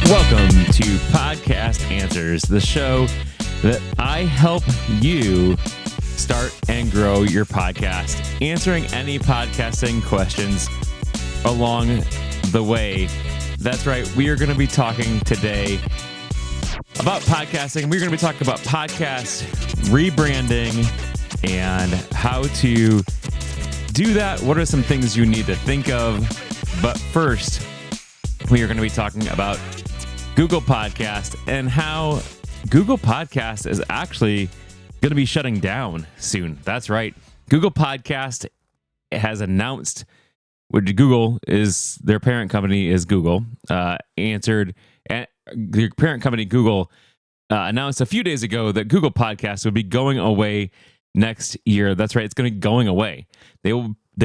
Welcome to Podcast Answers, the show that I help you start and grow your podcast, answering any podcasting questions along the way. That's right. We are going to be talking today about podcasting. We're going to be talking about podcast rebranding and how to do that. What are some things you need to think of? But first, we are going to be talking about Google Podcast and how Google Podcast is actually going to be shutting down soon. That's right. Google Podcast has announced, which Google is, their parent company is Google, their parent company Google announced a few days ago that Google Podcast would be going away next year. That's right. It's going to be going away. They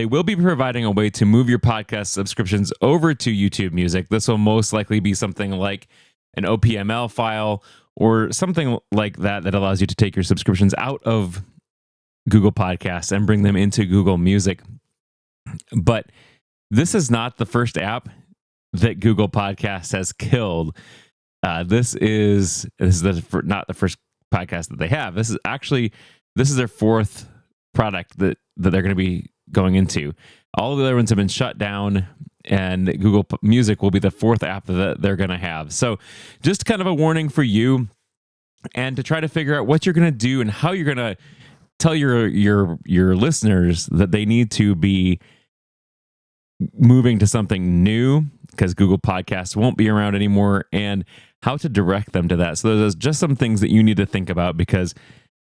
will be providing a way to move your podcast subscriptions over to YouTube Music. This will most likely be something like an OPML file or something like that that allows you to take your subscriptions out of Google Podcasts and bring them into Google Music. But this is not the first app that Google Podcasts has killed. This is not the first podcast that they have. This is their fourth product that they're going to be going into. All of the other ones have been shut down, and Google Music will be the fourth app that they're going to have. So just kind of a warning for you, and to try to figure out what you're going to do and how you're going to tell your listeners that they need to be moving to something new because Google Podcasts won't be around anymore, and how to direct them to that. So there's just some things that you need to think about because,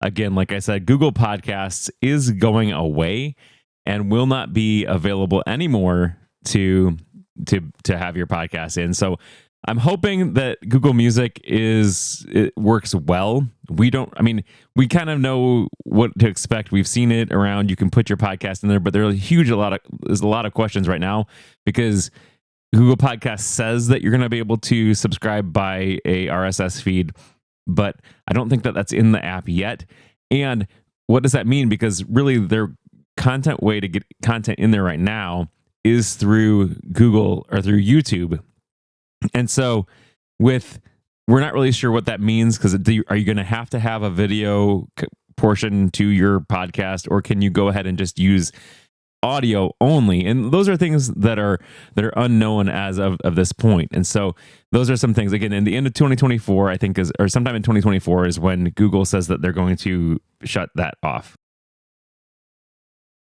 again, like I said, Google Podcasts is going away and will not be available anymore to have your podcast in. So I'm hoping that Google Music it works well. We kind of know what to expect. We've seen it around. You can put your podcast in there, but there's a lot of questions right now because Google Podcast says that you're going to be able to subscribe by a RSS feed, but I don't think that that's in the app yet. And what does that mean? Because really their content way to get content in there right now is through Google or through YouTube. And so we're not really sure what that means because are you going to have a video portion to your podcast, or can you go ahead and just use audio only? And those are things that are unknown as of this point. And so those are some things, again, in the end of 2024, I think or sometime in 2024 is when Google says that they're going to shut that off.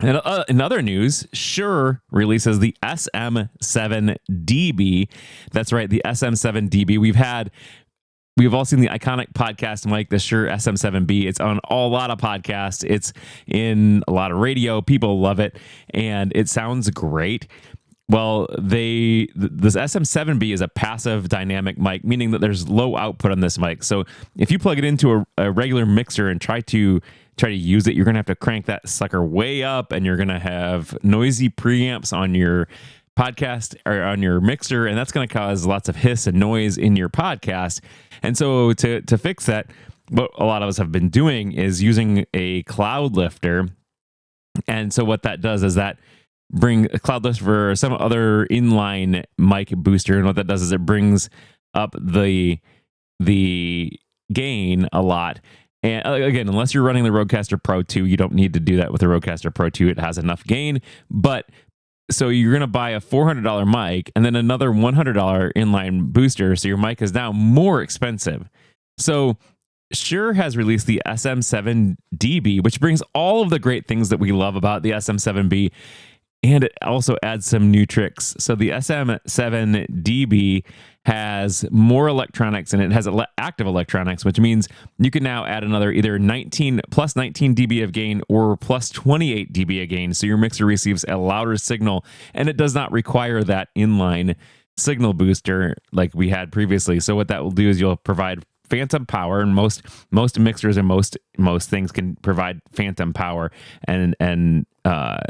And in other news, Shure releases the SM7dB. That's right, the SM7dB. We've all seen the iconic podcast mic, the Shure SM7B. It's on a lot of podcasts. It's in a lot of radio. People love it, and it sounds great. Well, this SM7B is a passive dynamic mic, meaning that there's low output on this mic. So if you plug it into a regular mixer and try to use it, you're going to have to crank that sucker way up, and you're going to have noisy preamps on your podcast or on your mixer, and that's going to cause lots of hiss and noise in your podcast. And so to fix that, what a lot of us have been doing is using a cloud lifter. And so what that does is that bring a cloud lifter or some other inline mic booster, and what that does is it brings up the gain a lot. And again, unless you're running the Rodecaster Pro 2, you don't need to do that with the Rodecaster Pro 2. It has enough gain. But so you're going to buy a $400 mic and then another $100 inline booster. So your mic is now more expensive. So Shure has released the SM7dB, which brings all of the great things that we love about the SM7B. And it also adds some new tricks. So the SM7dB has more electronics, and it has active electronics, which means you can now add another either 19 dB of gain or plus 28 dB of gain. So your mixer receives a louder signal, and it does not require that inline signal booster like we had previously. So what that will do is you'll provide phantom power, and most mixers and most things can provide phantom power, and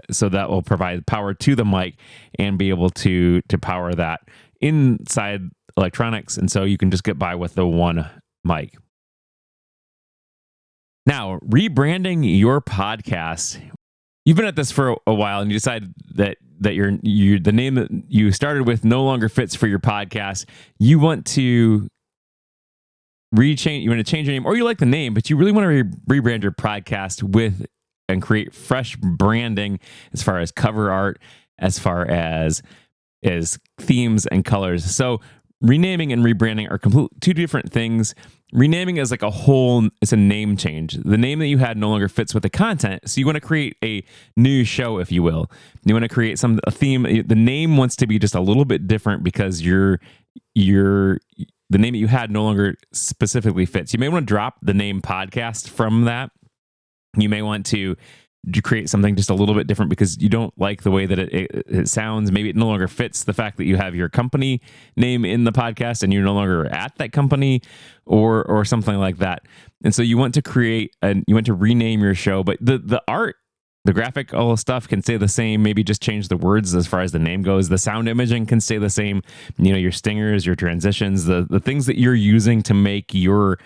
so that will provide power to the mic and be able to power that inside electronics, and so you can just get by with the one mic. Now, rebranding your podcast you've been at this for a while and you decide that the name that you started with no longer fits for your podcast. You want to you want to change your name, or you like the name, but you really want to rebrand your podcast and create fresh branding as far as cover art, as far as themes and colors. So renaming and rebranding are two different things. Renaming is like it's a name change. The name that you had no longer fits with the content. So you want to create a new show, if you will. You want to create a theme. The name wants to be just a little bit different because the name that you had no longer specifically fits. You may want to drop the name podcast from that. You may want to create something just a little bit different because you don't like the way that it sounds. Maybe it no longer fits the fact that you have your company name in the podcast and you're no longer at that company or something like that. And so you want to rename your show, but the art, the graphic, all the stuff can stay the same. Maybe just change the words as far as the name goes. The sound imaging can stay the same. Your stingers, your transitions, the things that you're using to make your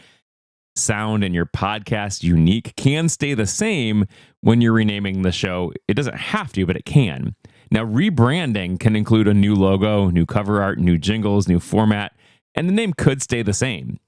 sound and your podcast unique can stay the same when you're renaming the show. It doesn't have to, but it can. Now, rebranding can include a new logo, new cover art, new jingles, new format, and the name could stay the same.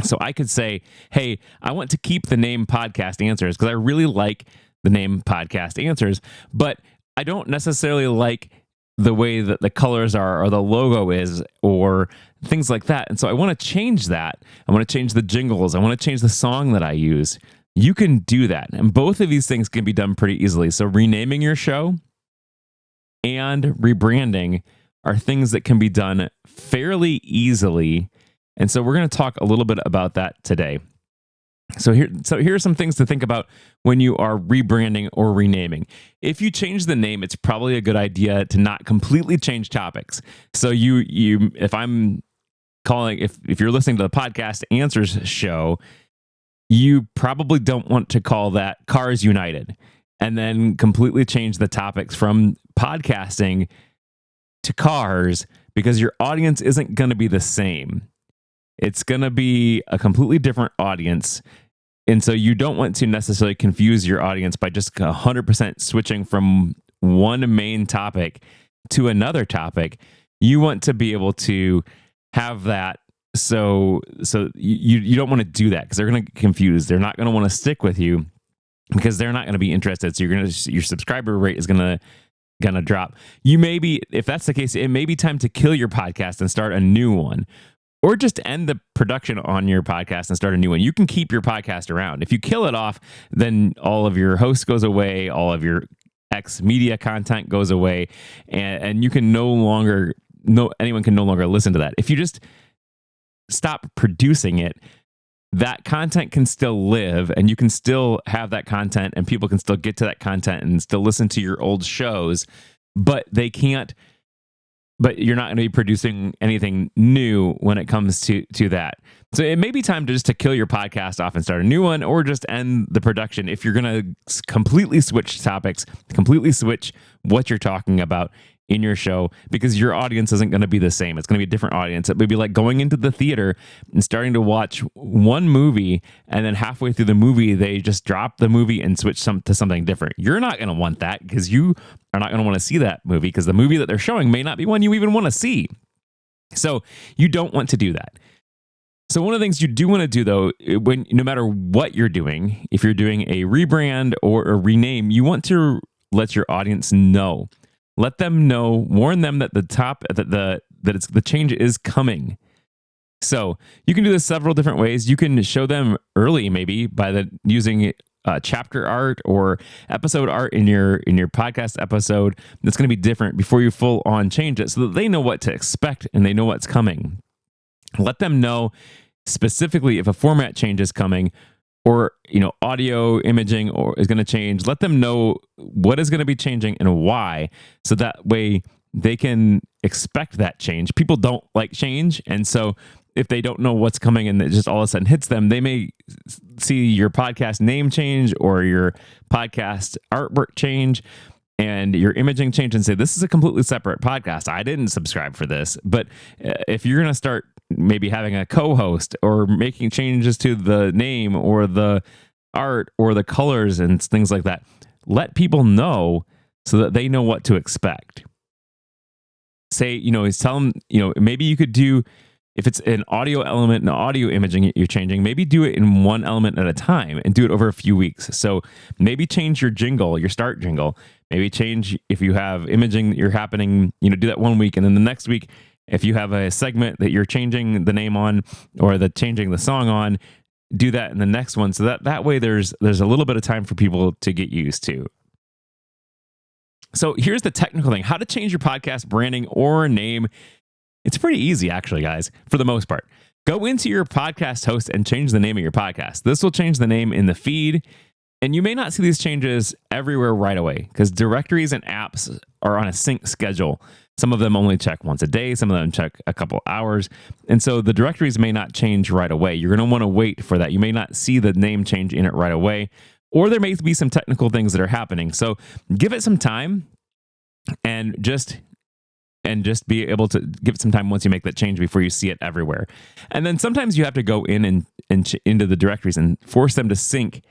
So I could say, hey, I want to keep the name Podcast Answers because I really like the name Podcast Answers, but I don't necessarily like the way that the colors are or the logo is or things like that. And so I want to change that. I want to change the jingles. I want to change the song that I use. You can do that. And both of these things can be done pretty easily. So renaming your show and rebranding are things that can be done fairly easily. And so we're going to talk a little bit about that today. So here are some things to think about when you are rebranding or renaming. If you change the name, it's probably a good idea to not completely change topics. So if you're listening to the Podcast Answers show, you probably don't want to call that Cars United and then completely change the topics from podcasting to cars because your audience isn't going to be the same. It's going to be a completely different audience. And so you don't want to necessarily confuse your audience by just 100% switching from one main topic to another topic. You want to be able to have that. So you don't want to do that because they're going to get confused. They're not going to want to stick with you because they're not going to be interested. So your subscriber rate is going to drop. If that's the case, it may be time to kill your podcast and start a new one. Or just end the production on your podcast and start a new one. You can keep your podcast around. If you kill it off, then all of your hosts goes away, all of your media content goes away, and you can anyone can no longer listen to that. If you just stop producing it, that content can still live, and you can still have that content, and people can still get to that content and still listen to your old shows, but they can't. But you're not going to be producing anything new when it comes to that. So it may be time to kill your podcast off and start a new one, or just end the production. If you're going to completely switch topics, completely switch what you're talking about in your show, because your audience isn't going to be the same. It's going to be a different audience. It would be like going into the theater and starting to watch one movie, and then halfway through the movie, they just drop the movie and switch to something different. You're not going to want that because you are not going to want to see that movie because the movie that they're showing may not be one you even want to see. So you don't want to do that. So one of the things you do want to do, though, no matter what you're doing, if you're doing a rebrand or a rename, you want to let your audience know. Let them know, warn them that the change is coming. So you can do this several different ways. You can show them early, maybe by using chapter art or episode art in your podcast episode. That's going to be different before you full on change it, so that they know what to expect and they know what's coming. Let them know specifically if a format change is coming, or audio imaging is going to change. Let them know what is going to be changing and why, so that way they can expect that change. People don't like change, and so if they don't know what's coming and it just all of a sudden hits them, they may see your podcast name change or your podcast artwork change and your imaging change and say, this is a completely separate podcast. I didn't subscribe for this. But if you're going to start maybe having a co-host or making changes to the name or the art or the colors and things like that, let people know so that they know what to expect. Say, tell them, maybe you could do, if it's an audio element and audio imaging you're changing, maybe do it in one element at a time and do it over a few weeks. So maybe change your jingle, your start jingle. Maybe change, if you have imaging that you're happening, do that one week. And then the next week, if you have a segment that you're changing the name on or changing the song on, do that in the next one. So that way there's a little bit of time for people to get used to. So here's the technical thing: how to change your podcast branding or name. It's pretty easy, actually, guys, for the most part. Go into your podcast host and change the name of your podcast. This will change the name in the feed. And you may not see these changes everywhere right away because directories and apps are on a sync schedule. Some of them only check once a day. Some of them check a couple hours. And so the directories may not change right away. You're going to want to wait for that. You may not see the name change in it right away, or there may be some technical things that are happening. So give it some time and just be able to give it some time once you make that change before you see it everywhere. And then sometimes you have to go in and into the directories and force them to sync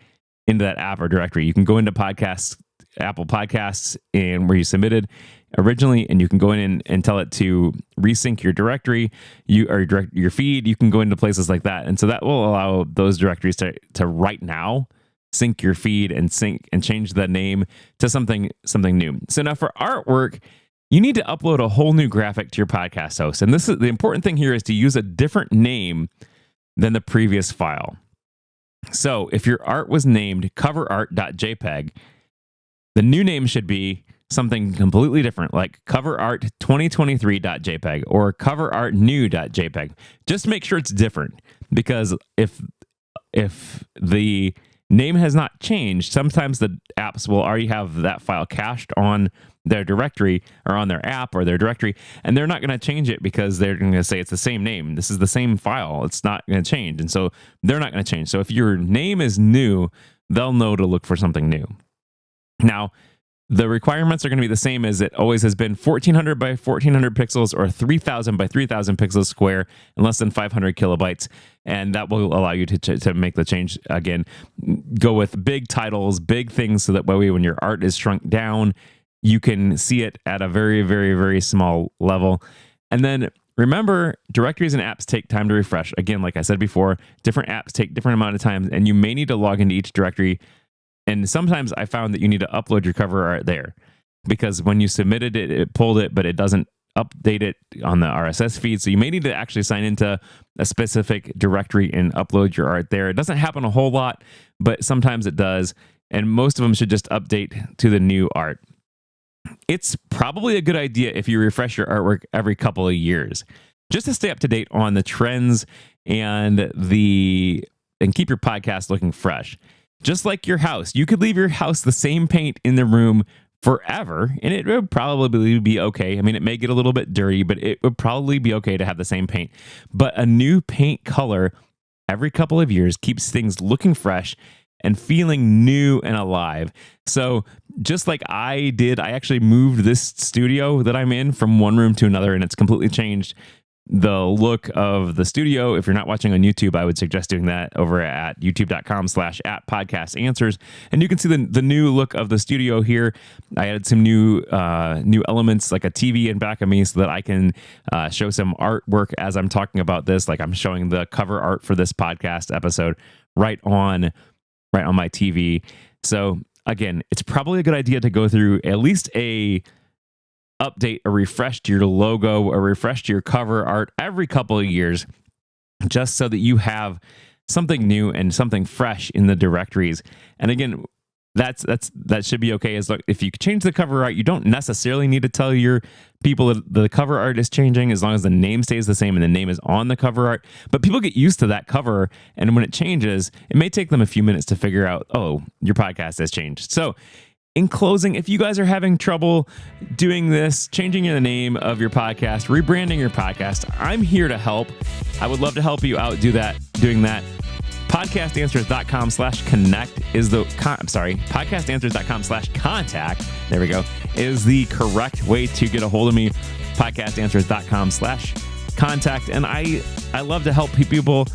into that app or directory. You can go into podcasts, Apple Podcasts, and where you submitted originally, and you can go in and tell it to resync your directory, your feed. You can go into places like that, and so that will allow those directories to right now sync your feed and change the name to something new. So now for artwork, you need to upload a whole new graphic to your podcast host. And this is the important thing here, is to use a different name than the previous file. So if your art was named coverart.jpg, the new name should be something completely different, like coverart2023.jpg or coverartnew.jpg. Just make sure it's different, because if the name has not changed, sometimes the apps will already have that file cached on their directory or on their app or their directory, and they're not going to change it because they're going to say it's the same name. This is the same file. It's not going to change. And so they're not going to change. So if your name is new, they'll know to look for something new. Now, the requirements are going to be the same as it always has been: 1400 by 1400 pixels or 3000 by 3000 pixels square and less than 500 kilobytes. And that will allow you to make the change. Again, go with big titles, big things, so that way when your art is shrunk down, you can see it at a very, very, very small level. And then remember, directories and apps take time to refresh. Again, like I said before, different apps take different amount of time, and you may need to log into each directory. And sometimes I found that you need to upload your cover art there, because when you submitted it, it pulled it, but it doesn't update it on the RSS feed. So you may need to actually sign into a specific directory and upload your art there. It doesn't happen a whole lot, but sometimes it does. And most of them should just update to the new art. It's probably a good idea if you refresh your artwork every couple of years, just to stay up to date on the trends and keep your podcast looking fresh. Just like your house, you could leave your house the same paint in the room forever, and it would probably be okay. I mean, it may get a little bit dirty, but it would probably be okay to have the same paint. But a new paint color every couple of years keeps things looking fresh and feeling new and alive. So just like I did, I actually moved this studio that I'm in from one room to another, and it's completely changed the look of the studio. If you're not watching on YouTube, I would suggest doing that over at youtube.com/@podcastanswers. And you can see the new look of the studio here. I added some new elements, like a TV in back of me, so that I can show some artwork as I'm talking about this. Like I'm showing the cover art for this podcast episode right on my TV. So again, it's probably a good idea to go through at least a refresh to your logo, a refresh to your cover art every couple of years, just so that you have something new and something fresh in the directories. And again, that should be okay. As if you change the cover art, you don't necessarily need to tell your people that the cover art is changing, as long as the name stays the same and the name is on the cover art. But people get used to that cover, and when it changes, it may take them a few minutes to figure out, oh, your podcast has changed. So in closing, if you guys are having trouble doing this, changing the name of your podcast, rebranding your podcast, I'm here to help. I would love to help you out doing that. Podcastanswers.com/connect is podcastanswers.com/contact. There we go. Is the correct way to get a hold of me. Podcastanswers.com/contact. And I love to help people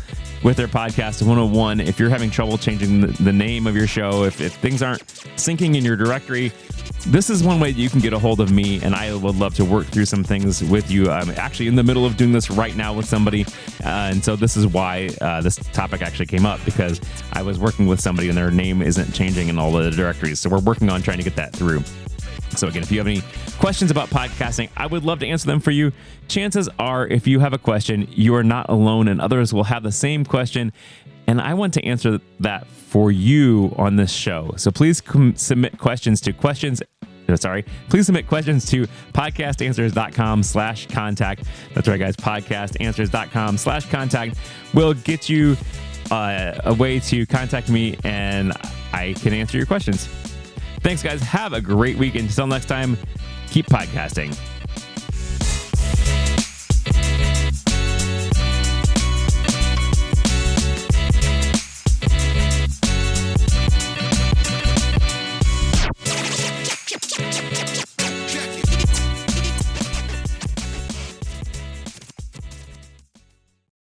with their podcast 101. If you're having trouble changing the name of your show, if things aren't syncing in your directory, this is one way that you can get a hold of me, and I would love to work through some things with you. I'm actually in the middle of doing this right now with somebody, and so this is why this topic actually came up, because I was working with somebody and their name isn't changing in all of the directories. So we're working on trying to get that through. So again, if you have any questions about podcasting, I would love to answer them for you. Chances are, if you have a question, you are not alone, and others will have the same question. And I want to answer that for you on this show. So please submit questions to podcastanswers.com/contact. That's right, guys. Podcastanswers.com/contact will get you a way to contact me, and I can answer your questions. Thanks, guys. Have a great week. Until next time, keep podcasting.